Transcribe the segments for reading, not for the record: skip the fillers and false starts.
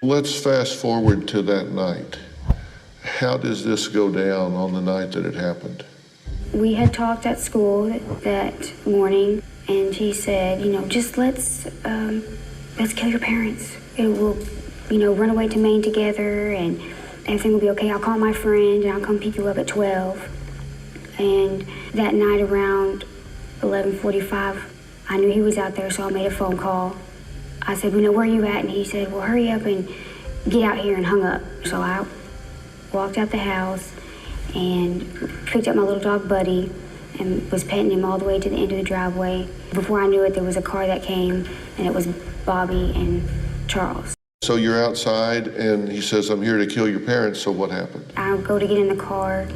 Let's fast forward to that night. How does this go down on the night that it happened? We had talked at school that morning, and he said, just let's kill your parents. We'll, run away to Maine together, and everything will be okay. I'll call my friend, and I'll come pick you up at 12. And that night around 11:45, I knew he was out there, so I made a phone call. I said, where are you at? And he said, well, hurry up and get out here, and hung up. So I walked out the house and picked up my little dog Buddy and was petting him all the way to the end of the driveway. Before I knew it, there was a car that came, and it was Bobby and Charles. So you're outside, and he says, I'm here to kill your parents, so what happened? I go to get in the car,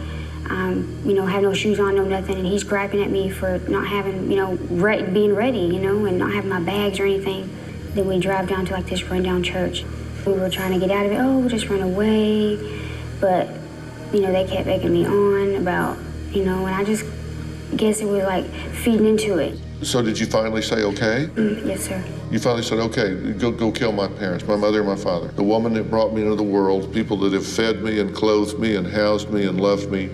have no shoes on, no nothing, and he's griping at me for not having, being ready, and not having my bags or anything. Then we drive down to this rundown church. We were trying to get out of it. Oh, we'll just run away. But, they kept egging me on about, and I just guess it was feeding into it. So did you finally say, okay? Yes, sir. You finally said, okay, go kill my parents, my mother and my father. The woman that brought me into the world, people that have fed me and clothed me and housed me and loved me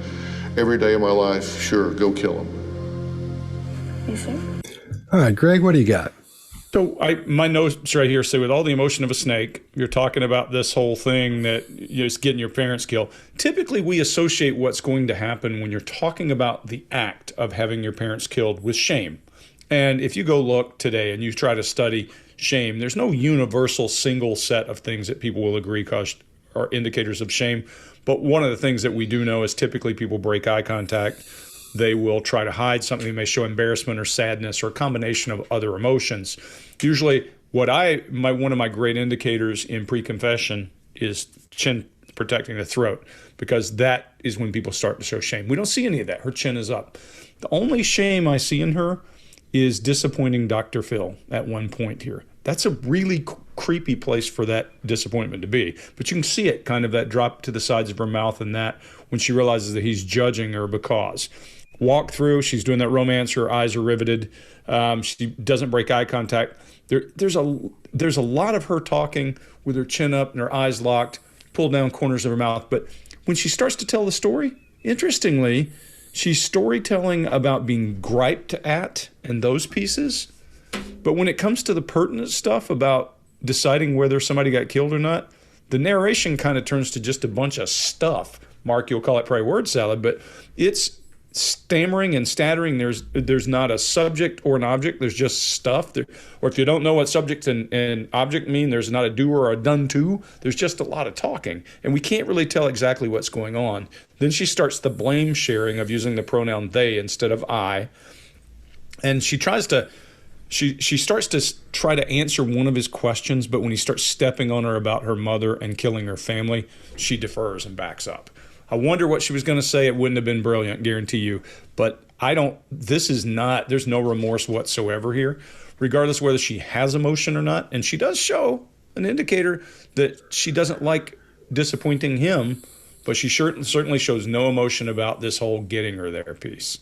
every day of my life, sure, go kill them. Yes, sir. All right, Greg, what do you got? So my notes right here say, with all the emotion of a snake, you're talking about this whole thing that is getting your parents killed. Typically, we associate what's going to happen when you're talking about the act of having your parents killed with shame. And if you go look today and you try to study shame, there's no universal single set of things that people will agree are indicators of shame. But one of the things that we do know is typically people break eye contact. They will try to hide something. They may show embarrassment or sadness or a combination of other emotions. Usually one of my great indicators in pre-confession is chin protecting the throat, because that is when people start to show shame. We don't see any of that. Her chin is up. The only shame I see in her is disappointing Dr. Phil at one point here. That's a really creepy place for that disappointment to be. But you can see it, kind of that drop to the sides of her mouth, and that when she realizes that he's judging her because. Walk through, she's doing that romance, her eyes are riveted. She doesn't break eye contact. There's a lot of her talking with her chin up and her eyes locked, pulled down corners of her mouth. But when she starts to tell the story, interestingly, she's storytelling about being griped at and those pieces. But when it comes to the pertinent stuff about deciding whether somebody got killed or not, the narration kind of turns to just a bunch of stuff. Mark, you'll call it probably word salad, but it's stammering and stattering. There's not a subject or an object. There's just stuff. Or if you don't know what subject and object mean, there's not a doer or a done to. There's just a lot of talking. And we can't really tell exactly what's going on. Then she starts the blame sharing of using the pronoun they instead of I. And she starts to try to answer one of his questions, but when he starts stepping on her about her mother and killing her family, she defers and backs up. I wonder what she was going to say. It wouldn't have been brilliant, guarantee you. But there's no remorse whatsoever here, regardless of whether she has emotion or not. And she does show an indicator that she doesn't like disappointing him, but she certainly shows no emotion about this whole getting her there piece.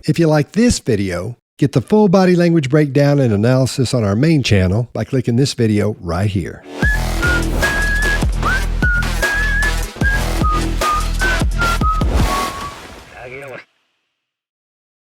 If you like this video, get the full body language breakdown and analysis on our main channel by clicking this video right here.